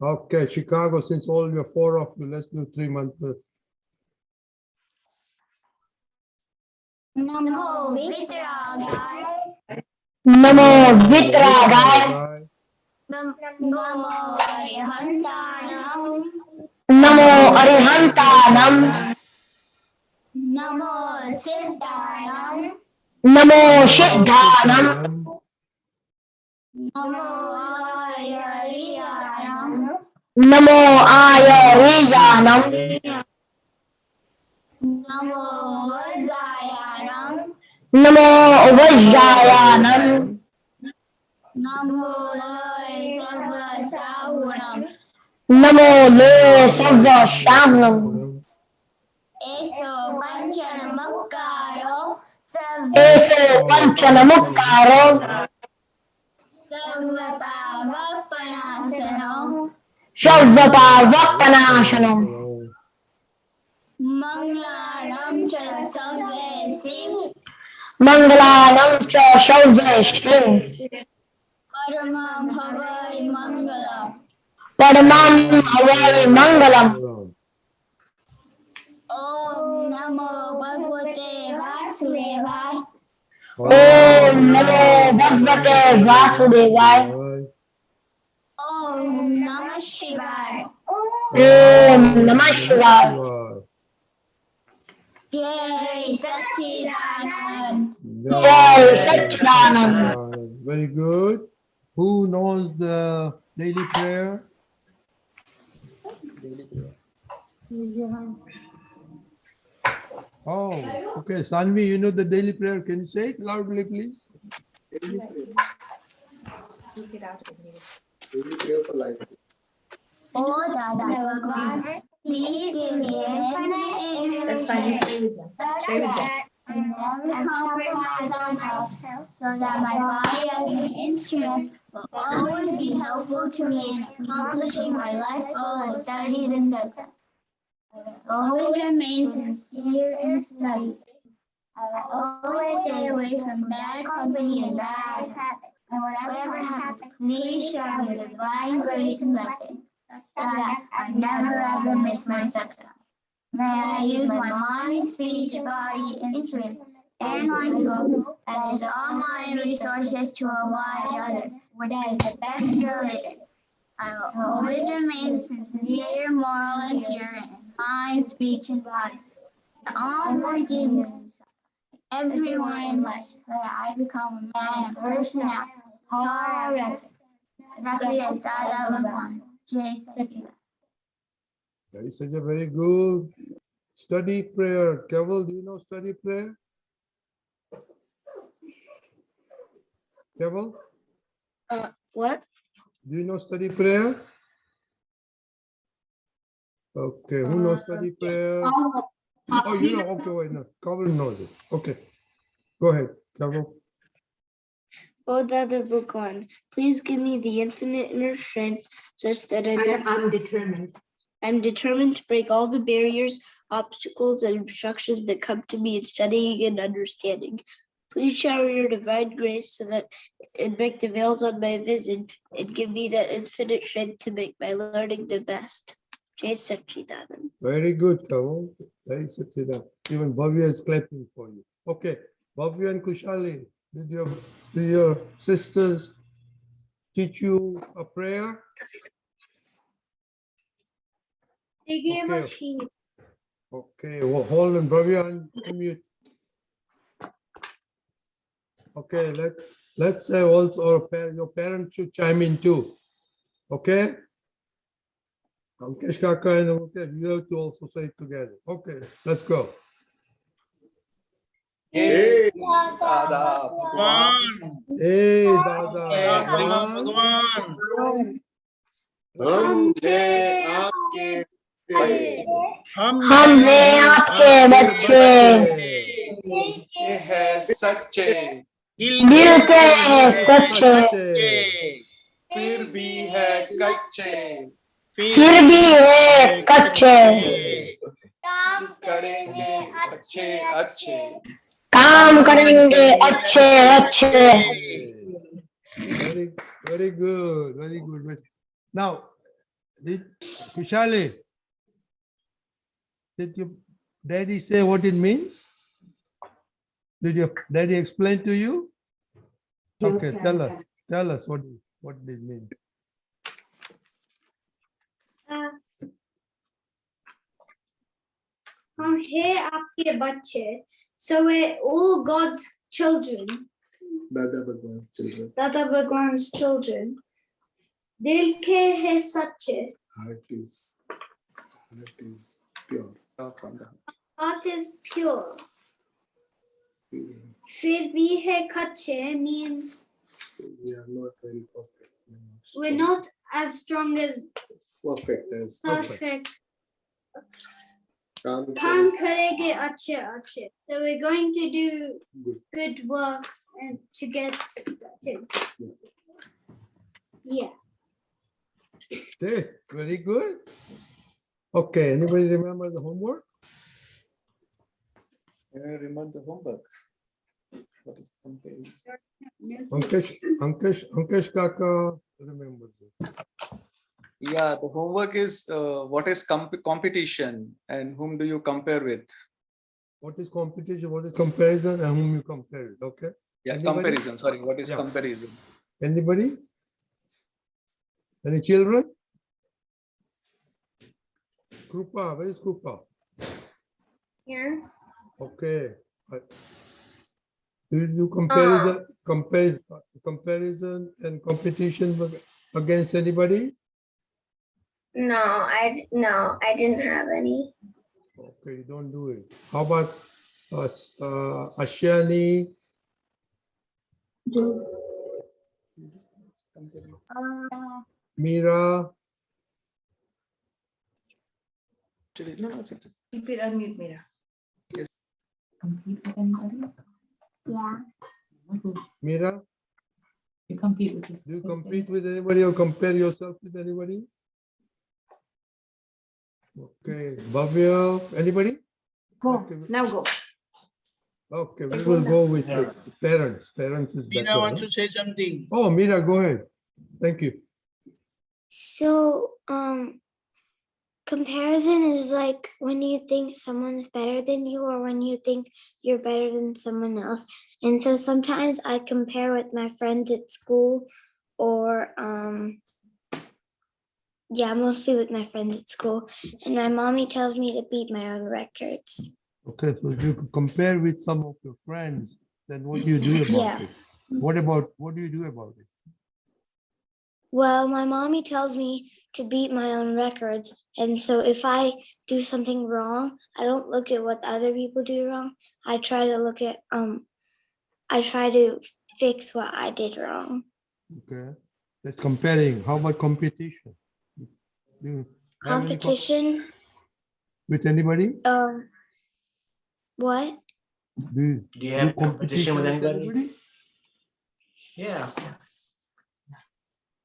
Okay, Chicago, since all your four of you, let's do 3 mantras. Namo Vitragaya. Namo Vitragaya. Namo Arihantanam. Namo Arihantanam. Namo Siddhanam. Namo Siddhanam. Namo Ayariyanam. Namo Ayariyanam. Namo Vajjayanam. Namo Vajjayanam. Namo Sarvasavunam. Namo Le Sarvashamnam. Eso Panchanamukkaro. Eso Panchanamukkaro. Sarvapavapanasanam. Sarvapavapanasanam. Manglanam cha sarvesi. Mangalanam cha sarveshrim. Paramam bhavai mangalam. Paramam Bhavai Mangalam. Om Namo Bhagavate Vasudevaya. Om Namo Bhagavate Vasudevaya. Om Namah Shivaya. Om Namah Shivaya. Jai Satchidanand. Jai Satchidanand. Very good. Who knows the daily prayer? Oh, okay. Sanvi, you know the daily prayer. Can you say it loudly, please? Daily prayer for life. Oh, Dada Bhagwan, please give me infinite That's fine. You play with them. Play with them. and never compromise on health, so that my body as an instrument will always be helpful to me in accomplishing my life goal of studies and success. I will always remain sincere in study. I will always stay away from bad company and bad habits. And whatever happens, please show me divine grace and blessings, such that I never ever miss my success. May I use my mind, speech, body, instrument, and my soul, that is all my resources to oblige others, which is the best religion. I will always remain sincere, moral, and pure in mind, speech, and body. And all forgiveness and suffering, everyone in life, so that I become a man of personality, far after, exactly as Dada Bhagwan, JSS. That is such a very good study prayer. Keval, do you know study prayer? Keval, What? do you know study prayer? Okay, who knows study prayer? Oh, you know, okay, wait, no, Keval knows it. Okay, go ahead, Keval. O Dada Bhagwan, please give me the infinite inner strength such that I'm determined. I'm determined to break all the barriers, obstacles, and obstructions that come to me in studying and understanding. Please shower your divine grace so that it break the veils on my vision and give me that infinite strength to make my learning the best. Jai Satchidanand. Very good, Keval. Jai Satchidanand. Even Bhavya is clapping for you. Okay, Bhavya and Kushali, did your sisters teach you a prayer? They gave Okay. us sheep. Okay, well, hold on, Bhavya, unmute. Okay, let's say also your parents should chime in too. Okay? Amkesh Kaka and okay, you have to also say it together. Okay, let's go. Hey, Dada Bhagwan. Hey, Dada Bhagwan. हमने आपके बच्चे हमने आपके बच्चे ये है सच्चे दिल के सच्चे फिर भी है कच्चे फिर भी है कच्चे काम करेंगे अच्छे अच्छे काम करेंगे अच्छे अच्छे. Very good, very good. Now, Kushali, did your daddy say what it means? Did your daddy explain to you? Okay, tell us what it means. हम हैं आपके बच्चे, so we're all God's children, Dada Bhagwan Children. Dada Bhagwan's children. दिल के हैं सच्चे, Heart is pure. heart is pure. Feeling. फिर भी है कच्चे means We are not very perfect. we're not as strong as perfect as perfect. काम काम करेंगे अच्छे अच्छे. So we're going to do good. good work and to get him. Yeah. Okay, very good. Okay, anybody remember the homework? I remember the homework. What is comparison? Ankesh Kaka remembers it. Yeah, the homework is what is competition and whom do you compare with? What is competition, what is comparison, and whom you compare it, okay? Yeah, Anybody? comparison. Sorry, what is Yeah. comparison? Anybody? Any children? Krupa, where is Krupa? Here. Okay. Do you do comparison and competition against anybody? No, I didn't have any. Okay, you don't do it. How about Ashani? Mira? Actually, no, it's okay. Keep it unmute, Mira. Compete with anybody? Yeah. Mira? You compete with yourself. Do you compete with anybody or compare yourself with anybody? Okay, Bhavya, anybody? Go, Okay. now go. Okay, we will go with the parents. Parents is better. Meena wants huh? to say something. Oh, Mira, go ahead. Thank you. So, comparison is like when you think someone's better than you or when you think you're better than someone else. And so sometimes I compare with my friends at school or yeah, mostly with my friends at school. And my mommy tells me to beat my own records. Okay, so if you compare with some of your friends, then what do you do about Yeah. it? What do you do about it? Well, my mommy tells me to beat my own records. And so if I do something wrong, I don't look at what other people do wrong. I try to look at I try to fix what I did wrong. Okay, that's comparing. How about competition? Do you have any Competition, with anybody? what? Do you have competition with anybody? Yeah.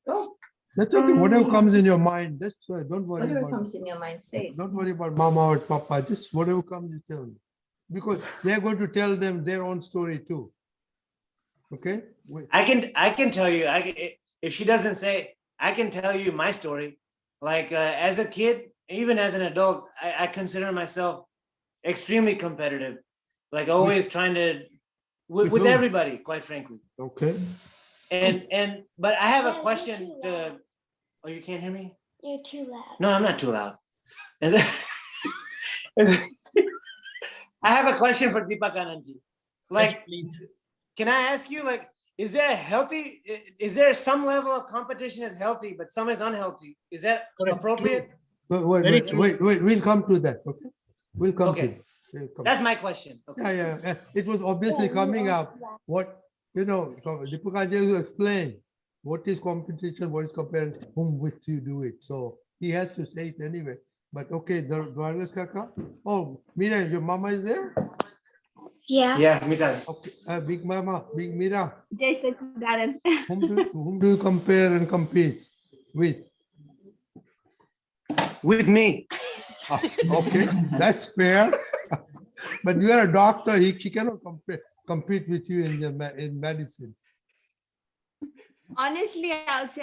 Go. That's okay. Whatever comes in your mind, that's why. Don't worry Whatever about comes in your mind, say it. Don't worry about mama or papa. Just whatever comes, you tell me. Because they're going to tell them their own story too. Okay? I can tell you, if she doesn't say, I can tell you my story. Like as a kid, even as an adult, I consider myself extremely competitive. Like always trying to, with whom? everybody, quite frankly. Okay. But I have a You're question too to, loud. oh, you can't hear me? You're too loud. No, I'm not too loud. I have a question for Deepakanandji. Like, can I ask you, like, is there some level of competition is healthy, but some is unhealthy? Is that Correct. appropriate? Wait, we'll come to that. Okay. We'll come to Okay. it. We'll come. That's my question. Okay. Yeah. It was obviously coming up. What, Deepakanandji will explain what is competition, what is compared, whom which you do it. So he has to say it anyway. But okay, Dwarlas Kaka. Oh, Mira, your mama is there? Yeah. Yeah, me too. Okay, Big Mama, Big Mira. Jason, Darren. Whom do you compare and compete with? With me. Okay, that's fair. But you are a doctor. She cannot compete with you in medicine. Honestly, I'll say,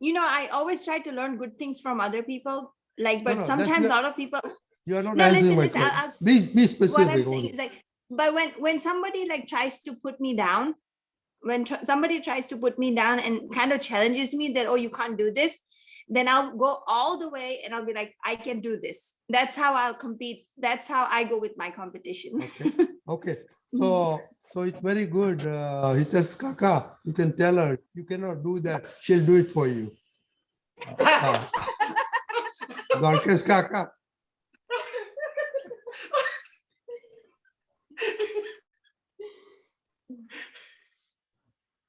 you know, I always try to learn good things from other people. Like, but no, sometimes a lot of people. You are not No, answering my listen. question. Be What I'm specific. saying only. is like, but when somebody like tries to put me down, when somebody tries to put me down and kind of challenges me that, oh, you can't do this, then I'll go all the way and I'll be like, I can do this. That's how I'll compete. That's how I go with my competition. Okay. Okay. So it's very good. Hitesh Kaka, you can tell her you cannot do that. She'll do it for you. Dwarkesh Kaka.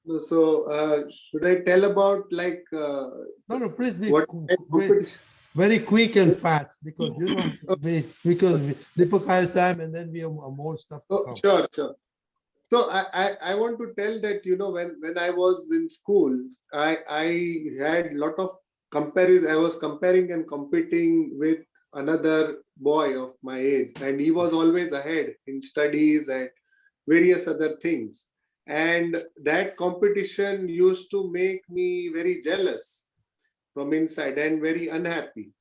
No, so should I tell about like No, please be what very quick and fast because you know because Deepak has time and then we have more stuff to come. Sure. So I want to tell that, you know, when I was in school, I had lot of comparison. I was comparing and competing with another boy of my age, and he was always ahead in studies and various other things. And that competition used to make me very jealous from inside and very unhappy.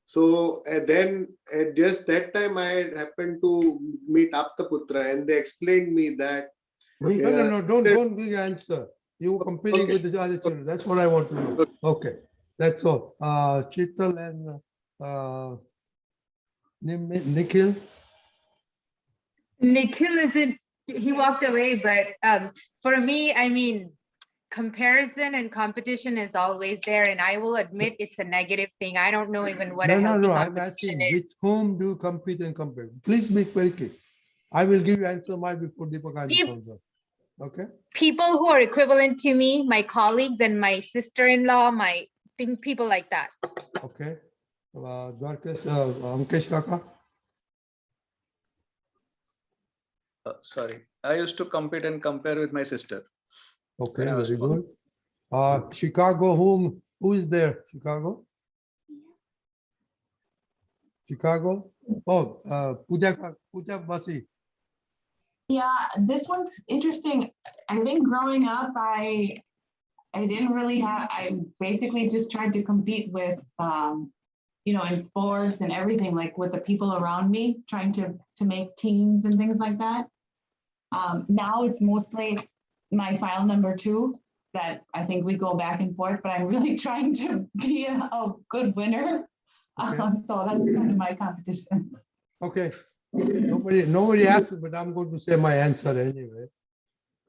So then at just that time I had happened to meet Aptputra, and they explained me that No, don't give the answer. You were competing with the other children. That's what I want to know. Okay, that's all. Chital and Nikhil. Nikhil isn't, he walked away, but for me, I mean, comparison and competition is always there, and I will admit it's a negative thing. I don't know even what a healthy I'm competition asking is. with whom do you compete and compare? Please be very quick. I will give you answer mine before Deepakanandji comes up. Okay. People who are equivalent to me, my colleagues and my sister-in-law, people like that. Okay. Dwarkesh, Amkesh Kaka. Sorry, I used to compete and compare with my sister. Okay, when I was very small. good. Chicago, who is there? Chicago? Chicago? Oh, Pooja Basi. Yeah, this one's interesting. I think growing up, I didn't really have, I basically just tried to compete with, you know, in sports and everything, like with the people around me, trying to make teams and things like that. Now it's mostly my file number 2 that I think we go back and forth, but I'm really trying to be a good winner. Okay. So that's kind of my competition. Okay. Nobody asked me, but I'm going to say my answer anyway.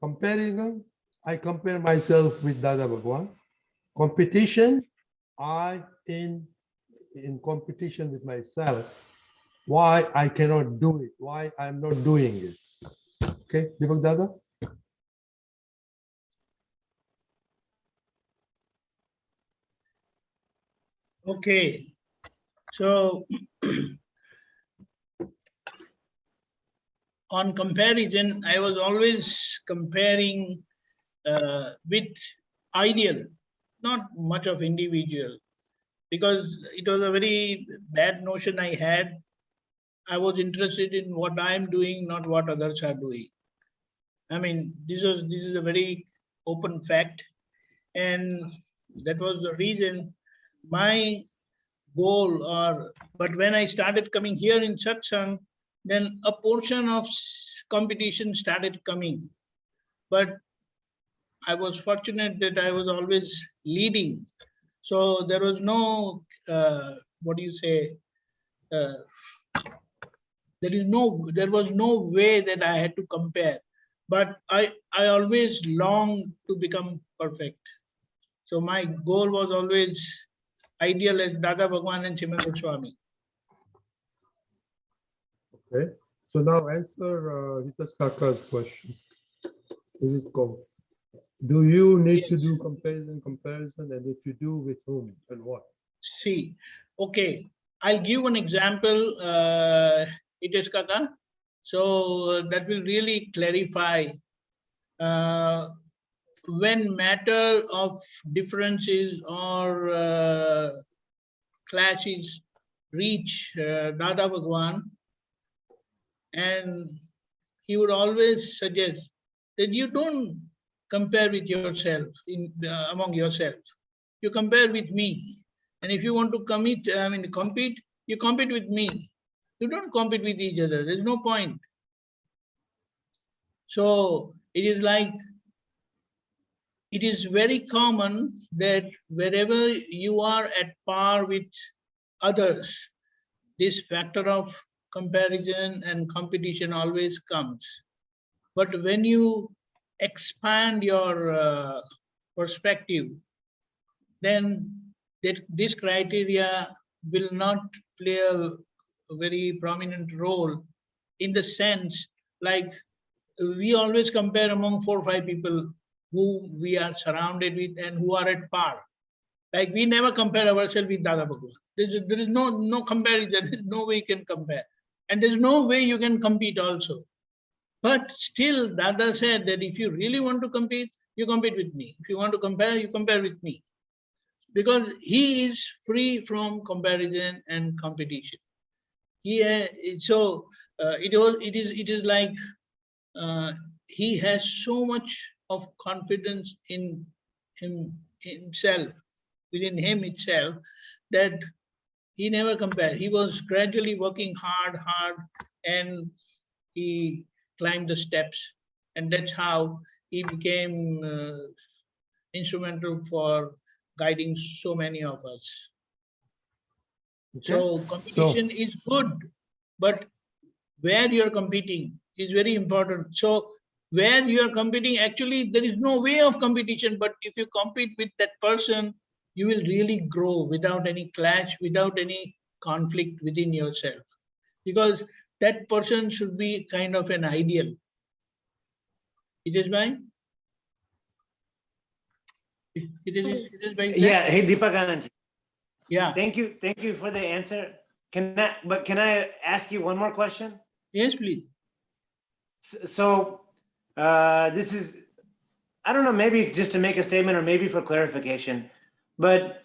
Comparing, I compare myself with Dada Bhagwan. Competition, I in competition with myself. Why I cannot do it? Why I'm not doing it? Okay, Deepak Dada. Okay, so on comparison, I was always comparing with ideal, not much of individual, because it was a very bad notion I had. I was interested in what I'm doing, not what others are doing. I mean, this is a very open fact, and that was the reason my goal. But when I started coming here in Satsang, then a portion of competition started coming. But I was fortunate that I was always leading. So there was no, what do you say, there was no way that I had to compare. But I always longed to become perfect. So my goal was always ideal as Dada Bhagwan and Chima Goswami. Okay. So now answer Hitesh Kaka's question. Is it called? Do you need to do comparison, and if you do, with whom and what? See, okay, I'll give one example, Hitesh Kaka. So that will really clarify. When matter of differences or clashes reach Dada Bhagwan, and he would always suggest that you don't compare with yourself among yourself. you compare with me. And if you want to compete, you compete with me. You don't compete with each other. There's no point. So it is like, it is very common that wherever you are at par with others, this factor of comparison and competition always comes. But when you expand your perspective, then this criteria will not play a very prominent role, in the sense like we always compare among 4 or 5 people who we are surrounded with and who are at par. Like we never compare ourselves with Dada Bhagwan. There is no comparison. There's no way you can compare. And there's no way you can compete also. But still, Dada said that if you really want to compete, you compete with me. If you want to compare, you compare with me. Because he is free from comparison and competition. It is like he has so much of confidence in himself, within him itself, that he never compared. He was gradually working hard, and he climbed the steps, and that's how he became instrumental for guiding so many of us. Okay. So competition is good, but where you're competing is very important. So where you're competing, actually there is no way of competition, but if you compete with that person, you will really grow without any clash, without any conflict within yourself. Because that person should be kind of an ideal. It is by? It is by. Yeah, hey Deepakanandji. Yeah. Thank you for the answer. Can I ask you one more question? Yes, please. So this is, I don't know, maybe just to make a statement or maybe for clarification, but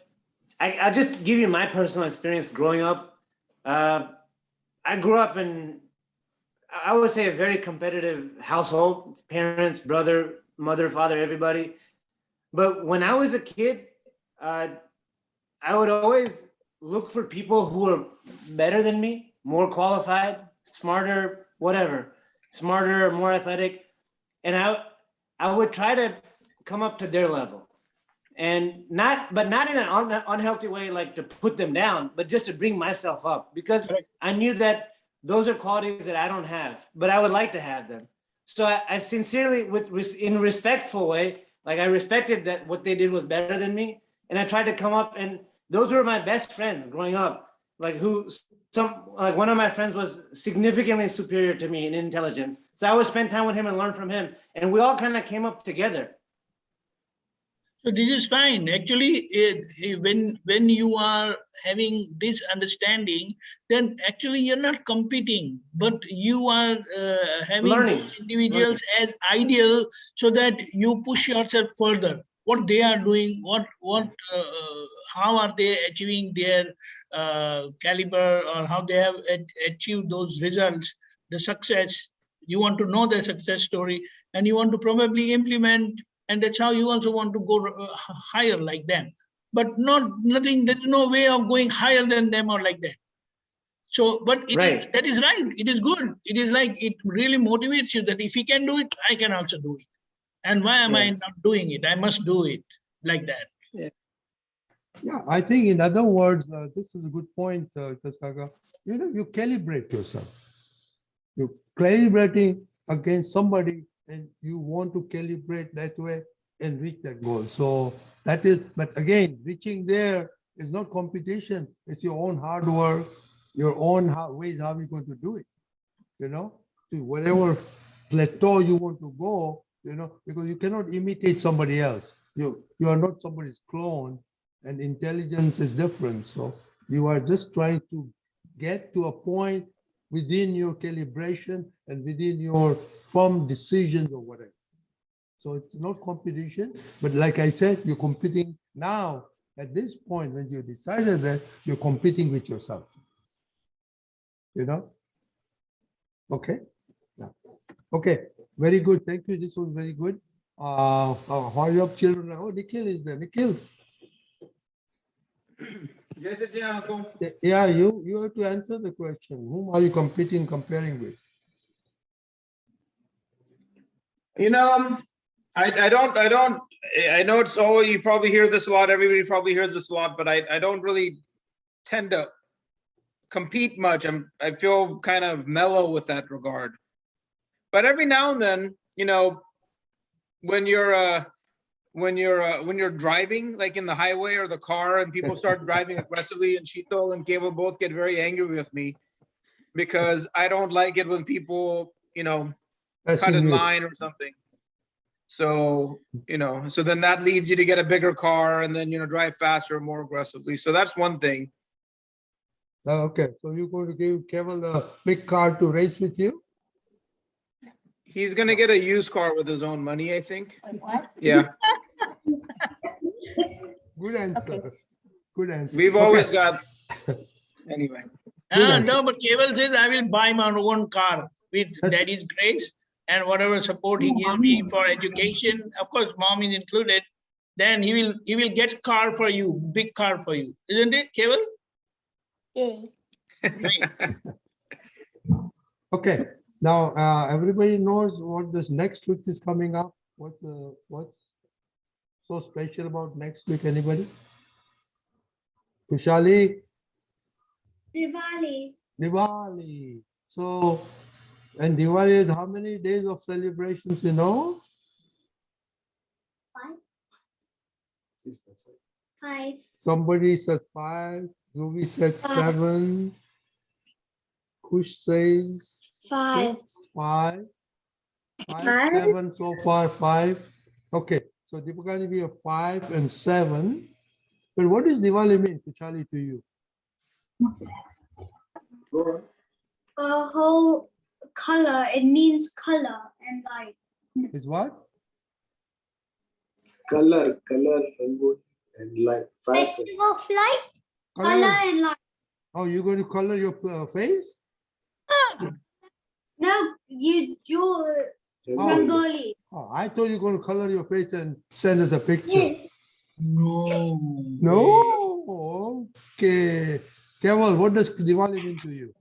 I'll just give you my personal experience growing up. I grew up in, I would say, a very competitive household, parents, brother, mother, father, everybody. But when I was a kid, I would always look for people who were better than me, more qualified, smarter, whatever, smarter, more athletic. And I would try to come up to their level. And not in an unhealthy way, like to put them down, but just to bring myself up, because I knew that those are qualities that I don't have, but I would like to have them. So I sincerely, in a respectful way, like I respected that what they did was better than me. And I tried to come up, and those were my best friends growing up. Like one of my friends was significantly superior to me in intelligence. So I would spend time with him and learn from him. And we all kind of came up together. So this is fine. Actually, when you are having this understanding, then actually you're not competing, but you are having those individuals as ideal, so that you push yourself further. What they are doing, how are they achieving their caliber, or how they have achieved those results, the success. You want to know their success story, and you want to probably implement. And that's how you also want to go higher like them, but nothing. There's no way of going higher than them or like that. So, but that is right. It is good. It is like, it really motivates you that if he can do it, I can also do it. And why am I not doing it? I must do it like that. Yeah, I think in other words, this is a good point, Kaskaka. You calibrate yourself. You're calibrating against somebody, and you want to calibrate that way and reach that goal. So that is, but again, reaching there is not competition. It's your own hard work, your own ways how you're going to do it, to whatever plateau you want to go, because you cannot imitate somebody else. You are not somebody's clone, and intelligence is different. So you are just trying to get to a point within your calibration and within your firm decisions or whatever. So it's not competition, but like I said, you're competing now at this point when you decided that you're competing with yourself. Okay. Yeah. Okay. Very good. Thank you. This was very good. How you have children? Oh, Nikhil is there. Nikhil. Yeah, you have to answer the question. Whom are you comparing with? You know, I know it's all, you probably hear this a lot, everybody probably hears this a lot, but I don't really tend to compete much. I feel kind of mellow with that regard. But every now and then, you know, when you're driving, like in the highway or the car, and people start driving aggressively, and Shito and Keval both get very angry with me because I don't like it when people, you know, cut in line or something. So, you know, so then that leads you to get a bigger car and then, you know, drive faster, more aggressively. So that's one thing. Okay, so you're going to give Keval a big car to race with you? He's going to get a used car with his own money, I think. What? Yeah. Good answer. Okay. Good answer. We've always got, anyway. No, but Keval says, I will buy my own car with daddy's grace and whatever support he gives me for education. Of course, mom is included. Then he will get car for you, big car for you. Isn't it, Keval? Yeah. Okay. Now, everybody knows what this next week is coming up. What's so special about next week? Anybody? Kushali? Diwali. Diwali. So, and Diwali is how many days of celebrations, you know? 5. 5. Somebody said 5. Ruby said 7. Kush says 5. 6. 5. 7 so far, 5. Okay, so Deepakanandji, we have 5 and 7. But what does Diwali mean, Kushali, to you? A whole color. It means color and light. Is what? Color, rangoli, and light. Festival of light. Color and light. Oh, you're going to color your face? No, you draw rangoli. Oh, I thought you were going to color your face and send us a picture. No. No? Okay. Keval, what does Diwali mean to you?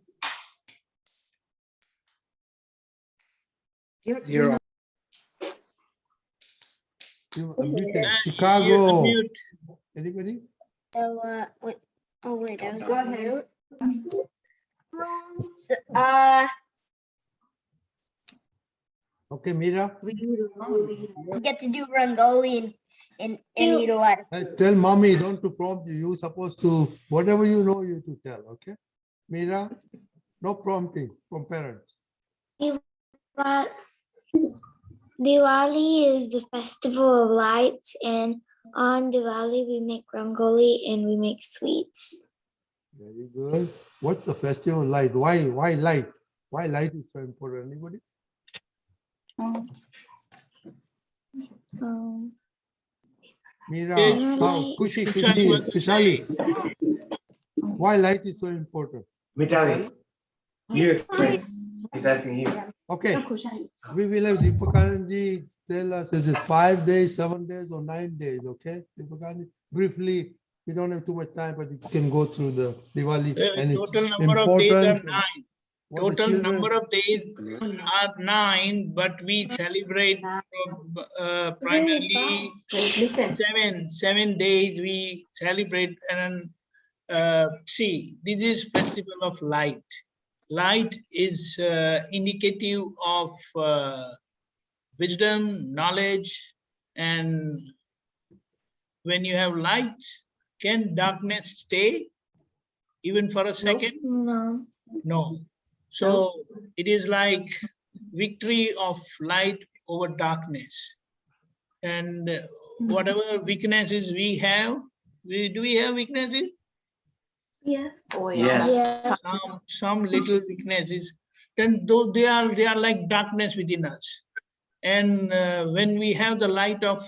You're unmuted. Chicago. Mute. Anybody? So, wait. Oh, wait. I was Go ahead. So, Okay, Mira. we get to do Rangoli in either one. Tell mommy, don't to prompt you. You're supposed to, whatever you know, you to tell, okay? Mira, no prompting from parents. Diwali is the festival of lights, and on Diwali we make rangoli and we make sweets. Very good. What's the festival of light? Why light? Why light is so important? Anybody? Mira, Kushali. Why light is so important? Mitali, you explain. He's asking you. Okay. We will have Deepakanandji tell us, is it 5 days, 7 days, or 9 days? Okay. Deepakanandji, briefly, we don't have too much time, but you can go through the Diwali and its Total number of days are importance. 9. Total number of days are 9, but we celebrate primarily 7 days we celebrate. And see, this is festival of light. Light is indicative of wisdom, knowledge, and when you have light, can darkness stay even for a second? No. No. So it is like victory of light over darkness. And whatever weaknesses we have, do we have weaknesses? Yes. Oh, Yes. Some little weaknesses, then though they are like darkness within us. And when we have the light of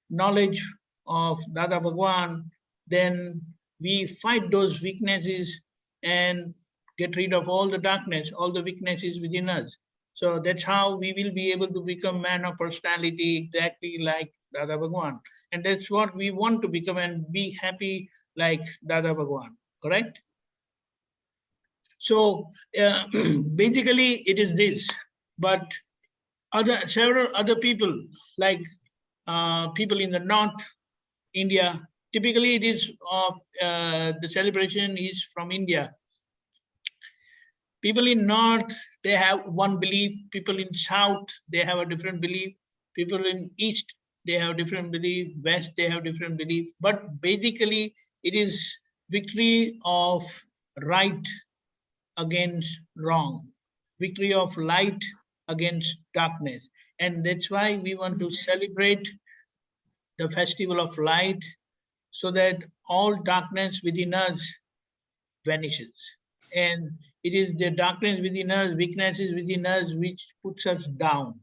knowledge of Dada Bhagwan, then we fight those weaknesses and get rid of all the darkness, all the weaknesses within us. So that's how we will be able to become man of personality exactly like Dada Bhagwan. And that's what we want to become and be happy like Dada Bhagwan, correct? So basically it is this, but several other people, like people in the North India, typically it is of the celebration is from India. People in North, they have one belief. People in South, they have a different belief. People in East, they have different belief. West, they have different belief. But basically, it is victory of right against wrong, victory of light against darkness. And that's why we want to celebrate the festival of light so that all darkness within us vanishes. And it is the darkness within us, weaknesses within us, which puts us down,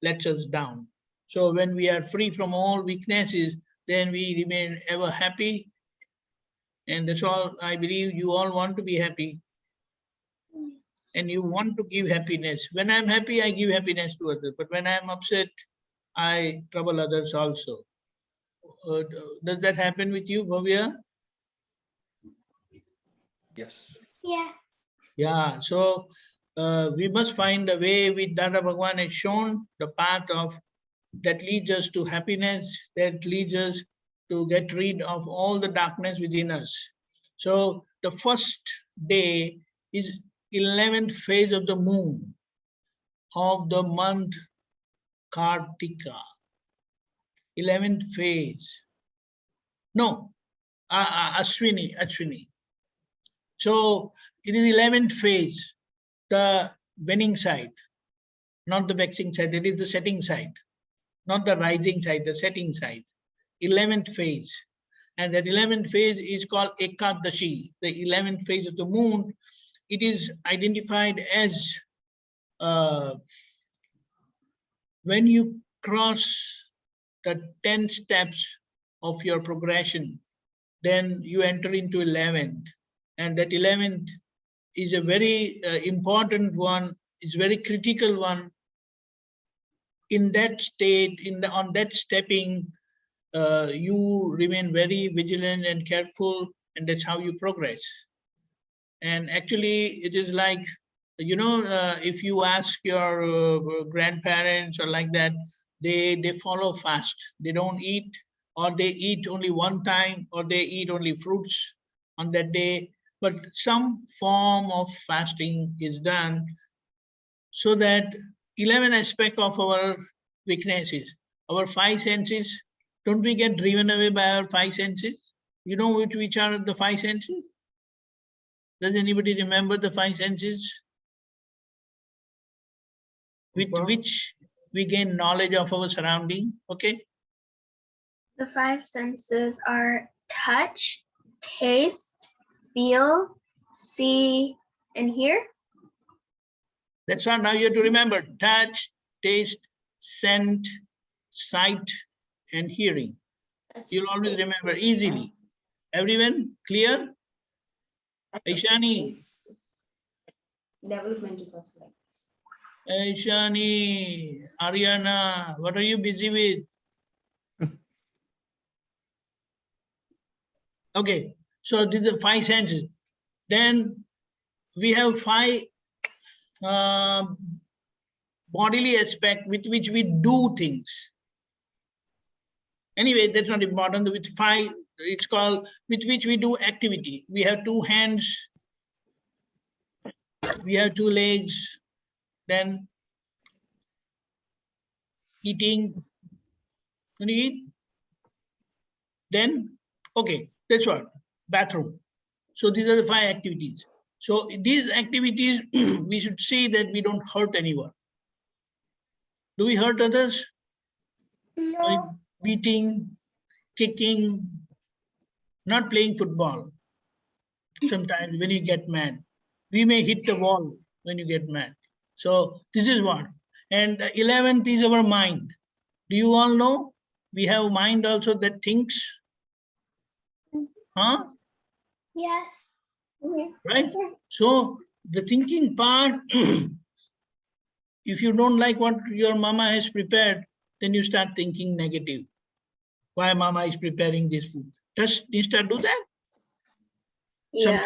lets us down. So when we are free from all weaknesses, then we remain ever happy. And that's all. I believe you all want to be happy. And you want to give happiness. When I'm happy, I give happiness to others. But when I'm upset, I trouble others also. Does that happen with you, Bhavya? Yes. Yeah. Yeah, so we must find a way which Dada Bhagwan has shown, the path of that leads us to happiness, that leads us to get rid of all the darkness within us. So the first day is 11th phase of the moon of the month Kartika. 11th phase. No, Ashwini. So it is 11th phase, the winning side, not the vexing side. It is the setting side, not the rising side, the setting side. 11th phase. And that 11th phase is called Ekadashi, the 11th phase of the moon. It is identified as when you cross the 10 steps of your progression, then you enter into 11th. And that 11th is a very important one. It's very critical one. In that state, on that stepping, you remain very vigilant and careful, and that's how you progress. And actually, it is like, you know, if you ask your grandparents or like that, they follow fast. They don't eat, or they eat only one time, or they eat only fruits on that day. But some form of fasting is done so that 11 aspects of our weaknesses, our 5 senses, don't we get driven away by our 5 senses? You know which are the 5 senses? Does anybody remember the 5 senses? With which we gain knowledge of our surrounding, okay? The 5 senses are touch, taste, feel, see, and hear. That's right. Now you have to remember touch, taste, scent, sight, and hearing. You'll always remember easily. Everyone clear? Aishani. Development is also like this. Aishani, Ariana, what are you busy with? Okay, so these are 5 senses. Then we have 5 bodily aspects with which we do things. Anyway, that's not important. With 5, it's called with which we do activity. We have 2 hands, we have 2 legs, then eating. When you eat, then, okay, that's what, bathroom. So these are the 5 activities. So these activities, we should see that we don't hurt anyone. Do we hurt others? No. By beating, kicking, not playing football. Sometimes when you get mad, we may hit the wall when you get mad. So this is what. And the 11th is our mind. Do you all know? We have mind also that thinks. Huh? Yes. Right? So the thinking part, if you don't like what your mama has prepared, then you start thinking negative. Why mama is preparing this food? Does you start do that? Yeah.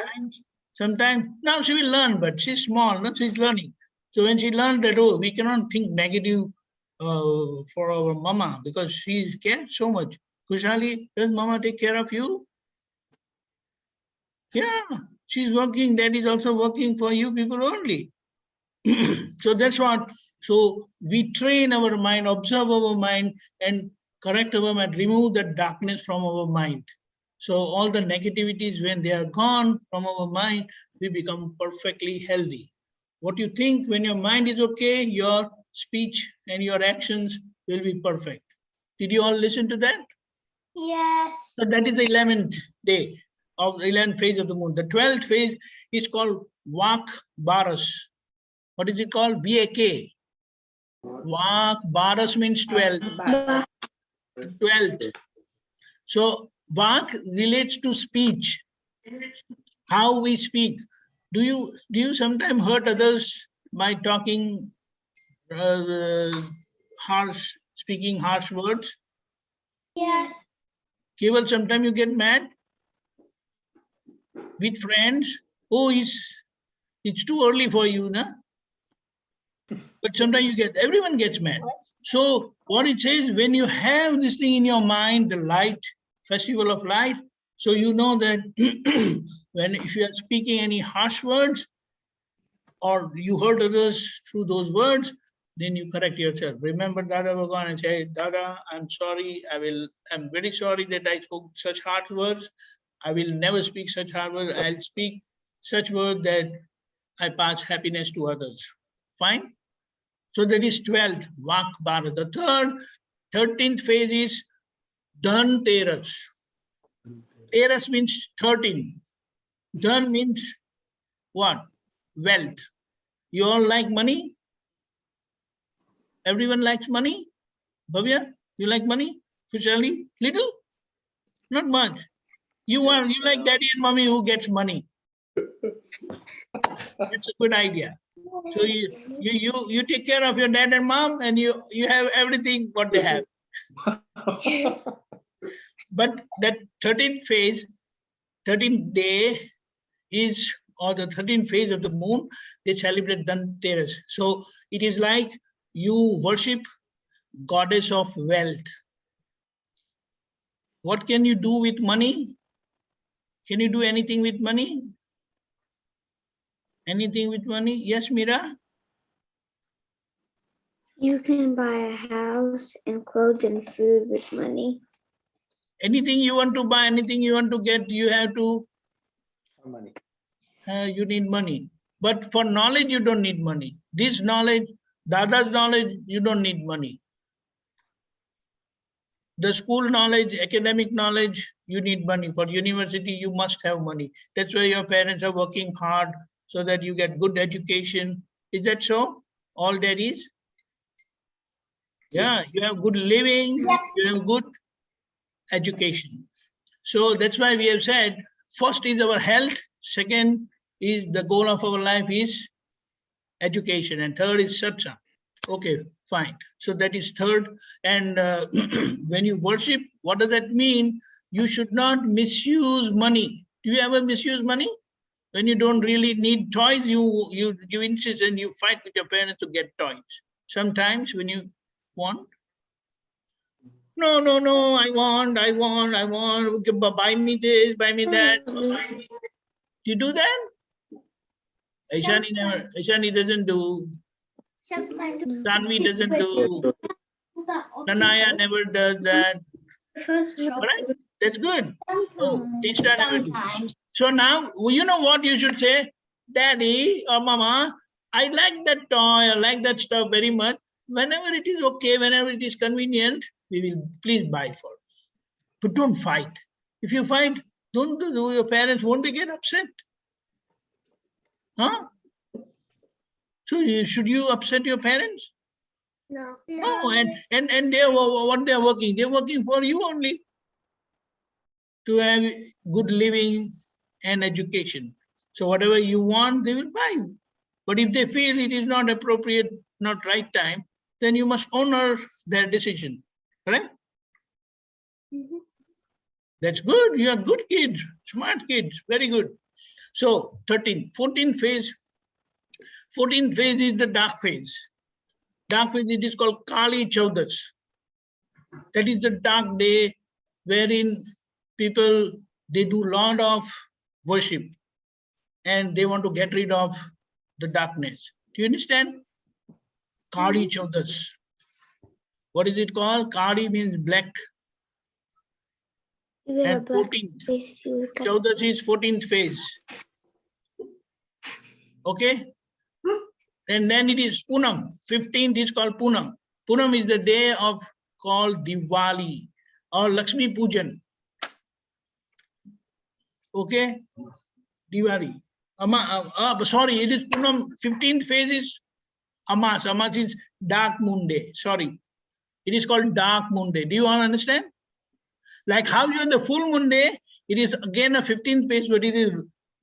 Sometimes, now she will learn, but she's small, no? She's learning. So when she learned that, oh, we cannot think negative for our mama because she cares so much. Kushali, does mama take care of you? Yeah, she's working. Dad is also working for you people only. So that's what. So we train our mind, observe our mind, and correct our mind, remove the darkness from our mind. So all the negativities, when they are gone from our mind, we become perfectly healthy. What you think when your mind is okay, your speech and your actions will be perfect. Did you all listen to that? Yes. So that is the 11th day of the 11th phase of the moon. The 12th phase is called Vak Baras. What is it called? VAK. Vak Baras means 12. 12th. So Vak relates to speech, how we speak. Do you sometimes hurt others by talking speaking harsh words? Yes. Keval, sometimes you get mad with friends. Oh, it's too early for you, na? But sometimes everyone gets mad. So what it says, when you have this thing in your mind, the light, festival of light, so you know that if you are speaking any harsh words or you hurt others through those words, then you correct yourself. Remember Dada Bhagwan and say, Dada, I'm sorry. I'm very sorry that I spoke such harsh words. I will never speak such hard words. I'll speak such words that I pass happiness to others. Fine? So that is 12th, Vak Bharat. The 13th phase is Dhan Teras. Teras means 13. Dhan means what? Wealth. You all like money? Everyone likes money? Bhavya, you like money? Kushali, little? Not much. You like daddy and mommy who gets money. That's a good idea. So you take care of your dad and mom, and you have everything what they have. But that 13th phase, 13th day is, or the 13th phase of the moon, they celebrate Dhanteras. So it is like you worship goddess of wealth. What can you do with money? Can you do anything with money? Anything with money? Yes, Mira? You can buy a house and clothes and food with money. Anything you want to buy, anything you want to get, you have to, Money. you need money. But for knowledge, you don't need money. This knowledge, Dada's knowledge, you don't need money. The school knowledge, academic knowledge, you need money. For university, you must have money. That's why your parents are working hard so that you get good education. Is that so? All that is? Yeah, you have good living, you have good education. So that's why we have said, first is our health, second is the goal of our life is education, and third is satsang. Okay, fine. So that is third. And when you worship, what does that mean? You should not misuse money. Do you ever misuse money? When you don't really need toys, you insist and you fight with your parents to get toys. Sometimes when you want, no, I want, okay, buy me this, buy me that. You do that? Aishani doesn't do. Tanvi doesn't do. Nanaya never does that. Right? That's good. Oh, Tishta never do. So now, you know what you should say? Daddy or Mama, I like that toy, I like that stuff very much. Whenever it is okay, whenever it is convenient, we will please buy for us. But don't fight. If you fight, don't do your parents, won't they get upset? Huh? So should you upset your parents? No. No, and they are what they are working. They're working for you only to have good living and education. So whatever you want, they will buy you. But if they feel it is not appropriate, not right time, then you must honor their decision. Correct? That's good. You are good kids, smart kids, very good. So 13, 14th phase. 14th phase is the dark phase. Dark phase, it is called Kali Chaudas. That is the dark day wherein people, they do lot of worship and they want to get rid of the darkness. Do you understand? Kali Chaudas. What is it called? Kali means black. And 14th. Chaudas is 14th phase. Okay? And then it is Punam. 15th is called Punam. Punam is the day of called Diwali or Lakshmi Pujan. Okay? Diwali. Sorry, it is Punam. 15th phase is Amas. Amas is dark moon day. Sorry. It is called dark moon day. Do you all understand? Like how you have the full moon day, it is again a 15th phase, but it is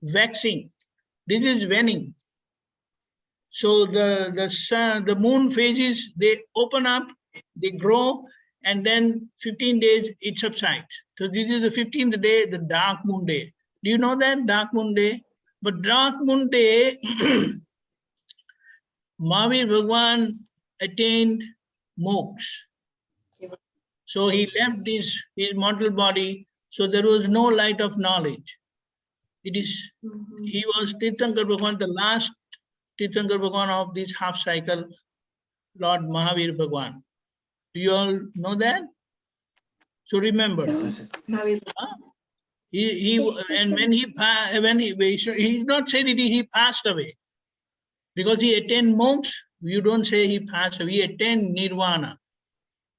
waxing. This is waning. So the moon phases, they open up, they grow, and then 15 days it subsides. So this is the 15th day, the dark moon day. Do you know that, dark moon day? But dark moon day, Mahavir Bhagwan attained moksha. So he left his mortal body, so there was no light of knowledge. It is, he was Tirthankar Bhagwan, the last Tirthankar Bhagwan of this half cycle, Lord Mahavir Bhagwan. Do you all know that? So remember, he's not saying it, he passed away. Because he attained moksha, you don't say he passed away, he attained nirvana.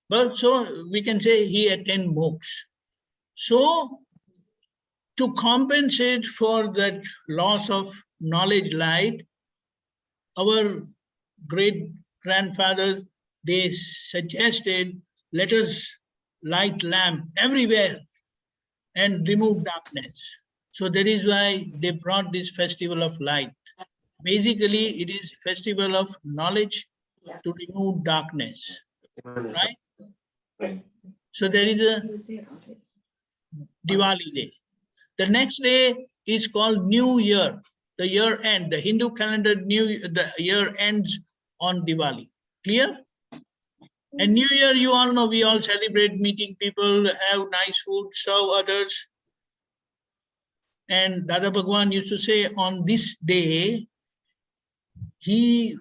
But so we can say he attained moksha. So to compensate for that loss of knowledge light, our great grandfathers, they suggested, let us light lamp everywhere and remove darkness. So that is why they brought this festival of light. Basically, it is festival of knowledge to remove darkness, right? So there is a Diwali day. The next day is called New Year. The year end, the Hindu calendar, the year ends on Diwali. Clear? And New Year, you all know, we all celebrate, meeting people, have nice food, serve others. And Dada Bhagwan used to say on this day, he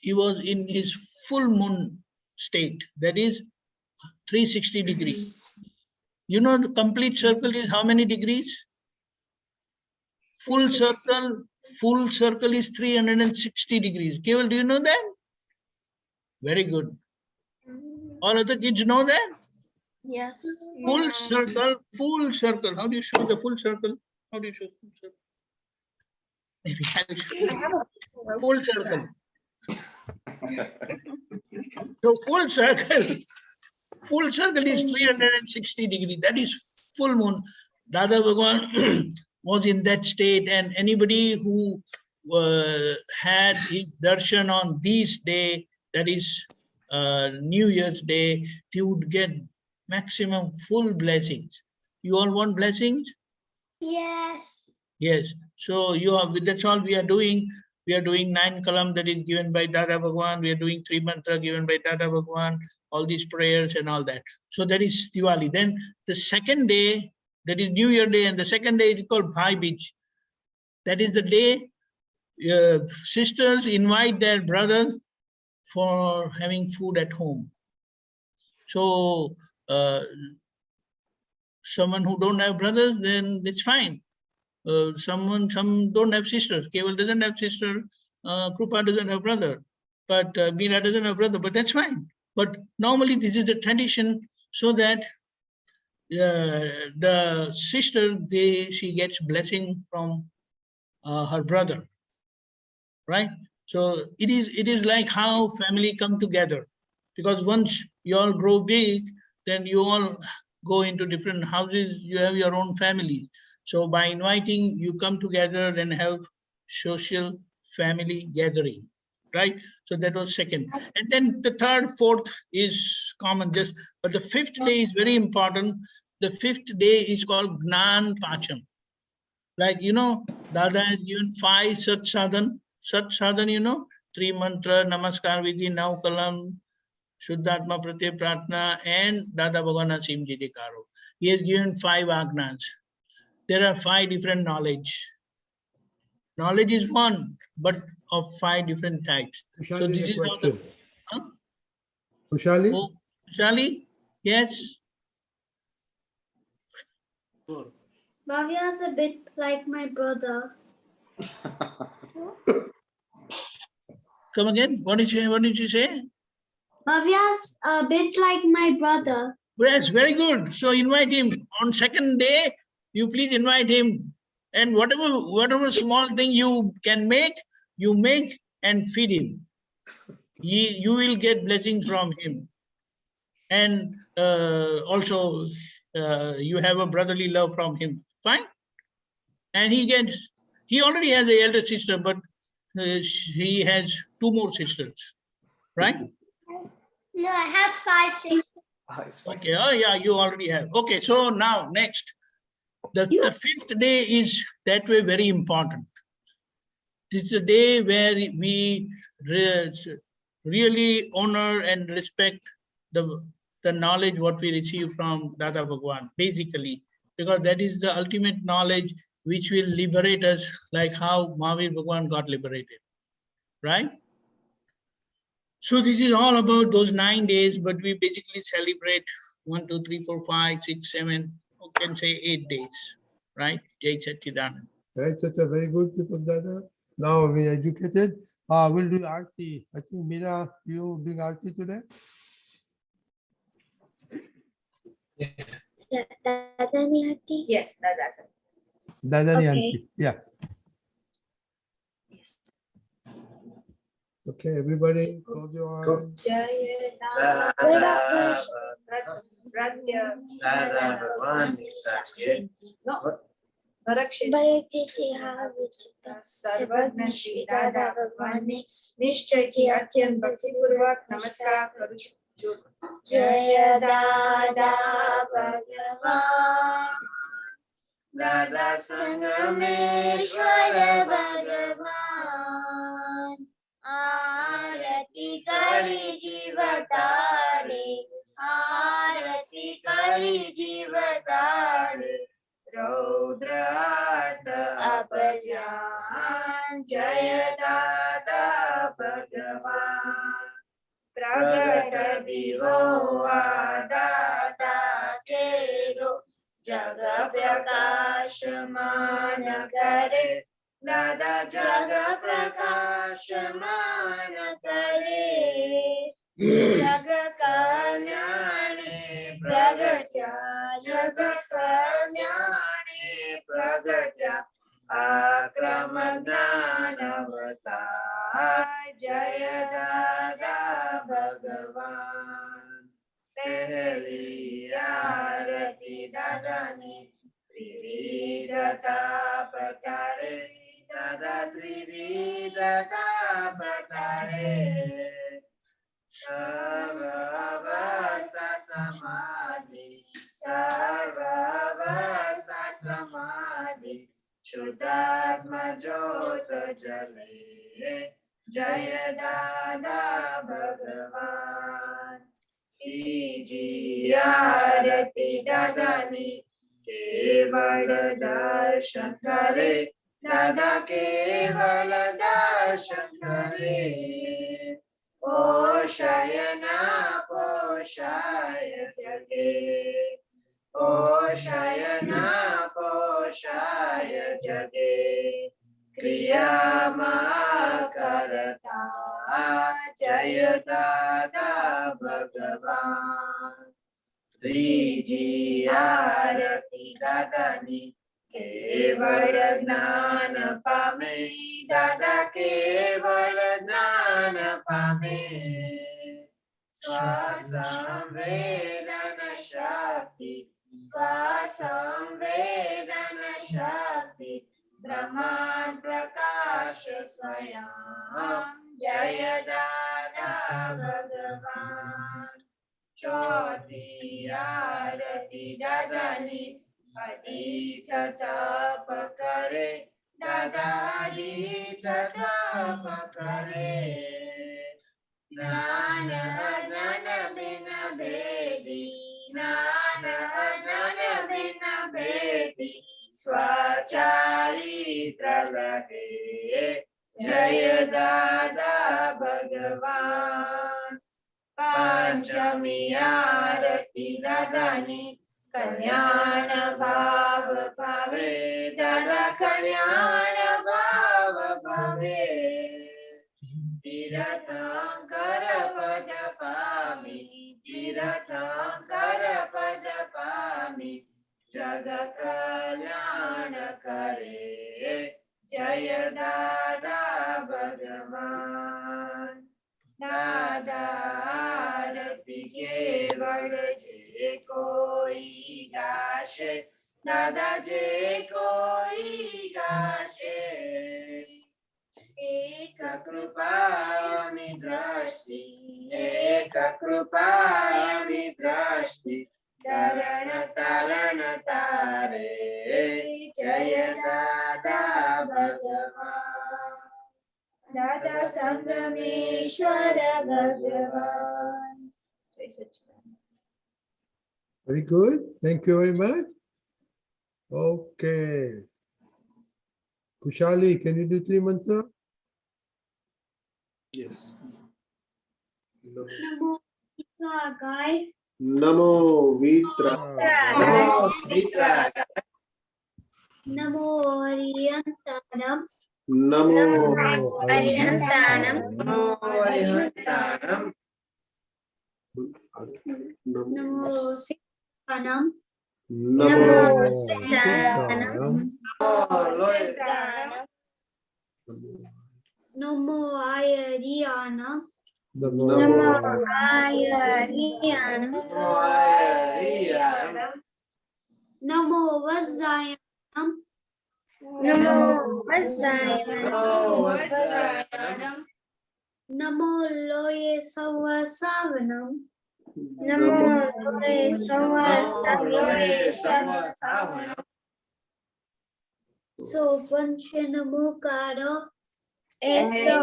was in his full moon state, that is 360 degrees. You know, the complete circle is how many degrees? Full circle is 360 degrees. Keval, do you know that? Very good. All other kids know that? Yes. Full circle, full circle. How do you show the full circle? How do you show full circle? Maybe I'll show you. Full circle. So full circle is 360 degrees. That is full moon. Dada Bhagwan was in that state, and anybody who had his darshan on this day, that is New Year's Day, he would get maximum full blessings. You all want blessings? Yes. Yes. So that's all we are doing. We are doing 9 kalam that is given by Dada Bhagwan. We are doing 3 mantra given by Dada Bhagwan, all these prayers and all that. So that is Diwali. Then the second day, that is New Year Day, and the second day is called Bhai Bij. That is the day sisters invite their brothers for having food at home. So someone who don't have brothers, then it's fine. Some don't have sisters. Keval doesn't have sister. Krupa doesn't have brother. But Meera doesn't have brother. But that's fine. But normally this is the tradition, so that the sister, she gets blessing from her brother, right? So it is like how family come together, because once you all grow big, then you all go into different houses. You have your own families. So by inviting, you come together and have social family gathering, right? So that was second. And then the third, fourth is common, but the fifth day is very important. The fifth day is called Gnan Pacham. Like, Dada has given 5 Sat Sadhan. Sat Sadhan, 3 mantra, Namaskar Vidhi, Nav Kalam, Shuddhatma Pratyay Pratna, and Dada Bhagwan Samadhi Tirth. He has given 5 agnas. There are 5 different knowledge. Knowledge is one, but of 5 different types. So Kushali, this is how the... Huh? Kushali? Oh, Kushali? Yes. Bhavya is a bit like my brother. Come again. What did you say? Bhavya's a bit like my brother. Yes, very good. So invite him on second day. You please invite him, and whatever small thing you can make, you make and feed him. You will get blessings from him, and also you have a brotherly love from him. Fine, and he already has an elder sister, but he has 2 more sisters, right? No, I have 5 sisters. Okay, oh yeah, you already have. Okay, so now next, the 5th day is that way very important. This is a day where we really honor and respect the knowledge what we receive from Dada Bhagwan, basically, because that is the ultimate knowledge which will liberate us, like how Mahavir Bhagwan got liberated, right? So this is all about those 9 days, but we basically celebrate 1, 2, 3, 4, 5, 6, 7, you can say 8 days, right? Jai Satchidanand. That's such a very good people, Dada. Now we educated. We'll do Aarti. I think Meera, you doing Aarti today? Dadani Aarti? Yes, that's it. Dadani Okay. Auntie. Yeah. Okay, everybody, close your eyes. Jaya Dada Bhagwan सर्वज्ञ श्री दादा भगवान ने निश्चय किया अत्यंत भक्ति पूर्वक नमस्कार करूं છું. जय दादा भगवान दादा संगमेश्वर भगवान आरती करी जीवताड़े आरती करी जीवताड़े रौद्रार्थ अपज्ञान जय दादा भगवान प्रगट दिवो दादा केरो जग प्रकाशमान करे दादा जग प्रकाशमान करे जग कल्याणे प्रगट्या जग कल्याणे प्रगट्या आक्रम ज्ञानवतार जय दादा भगवान पहली आरती दादानी त्रिविधता पटाड़े दादा त्रिविधता पटाड़े सर्वावस्था समाधि सर्वावस्था समाधि शुद्धात्मा ज्योत जले जय दादा भगवान तीजी आरती दादानी केवल दर्शन करे दादा केवल दर्शन करे पोषयना पोषाय जगे पोषयना पोषाय जगे क्रिया मा करता जय दादा भगवान त्रिजी आरती दादानी केवल ज्ञान पामे दादा केवल ज्ञान पामे स्वसंवेदन शक्ति स्वसंवेदन शक्ति ब्रह्मांड प्रकाश स्वयं जय दादा भगवान चौथी आरती दादानी अतीत तप कर करे दादा तथा करे ज्ञान अज्ञान बिन भेदी ज्ञान अज्ञान बिन भेदी स्वचालित्र लगे जय दादा भगवान पंचमी आरती दादानी कल्याण भाव भावे दादा कल्याण भाव भावे तीर्थंकर पद पामी तीर्थंकर पद पामी जग कल्याण करे जय दादा भगवान दादा आरती केवल जे कोई गाशे दादा जे कोई गाशे एक कृपायामि दृष्टि एक कृपायामि दृष्टि तरण तरण तारे जय दादा भगवान दादा संगमेश्वर भगवान जय सच्चिदानंद. Very good. Thank you very much. Okay. Kushali, can you do 3 mantra? Yes. Namo Vitragaya. Namo Vitra. Namo Mitra Namo Ariyantanam. Namo Ariyantanam. Namo Arihantanam Namo Siddhanam. Namo Siddhanam. Siddhanam Namo Ayariyanam. Namo Ayariyanam. Ariyanam Namo Vajjayanam. Namo Vasayanam Namo Loye Savasavanam. Namo Savanam So Panchanamukaro. Eso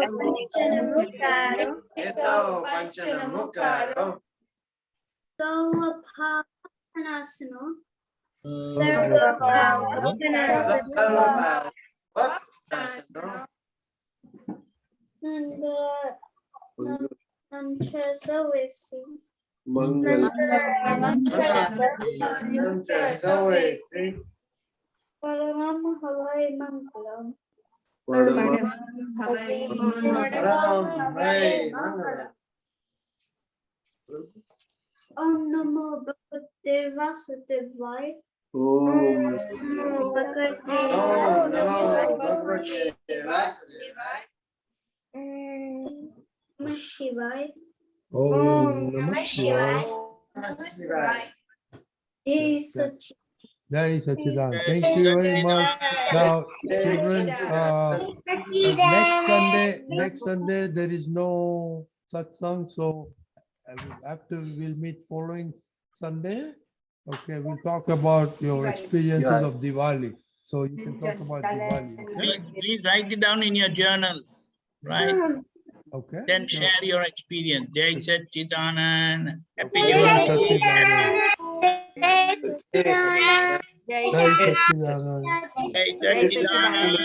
Panchanamukaro Sarvabhavanasano. Nanchasavesi. Paramam Havai Mangalam. Om Namo Bhagavate Vasudevaya. Om Namah Shivaya. Om Namah Shivaya. Jai Sachit. Jai Sachidanand. Thank you very much. Now, children, next Sunday there is no satsang, so we'll meet following Sunday. Okay, we'll talk about your experiences of Diwali. So you can talk about Diwali. Okay? Please write it down in your journal, right? Okay. Then share your experience. Jai Satchidanand. Happy Jai Diwali. Satchidanand. Jai Satchidanand. Jai Satchidanand.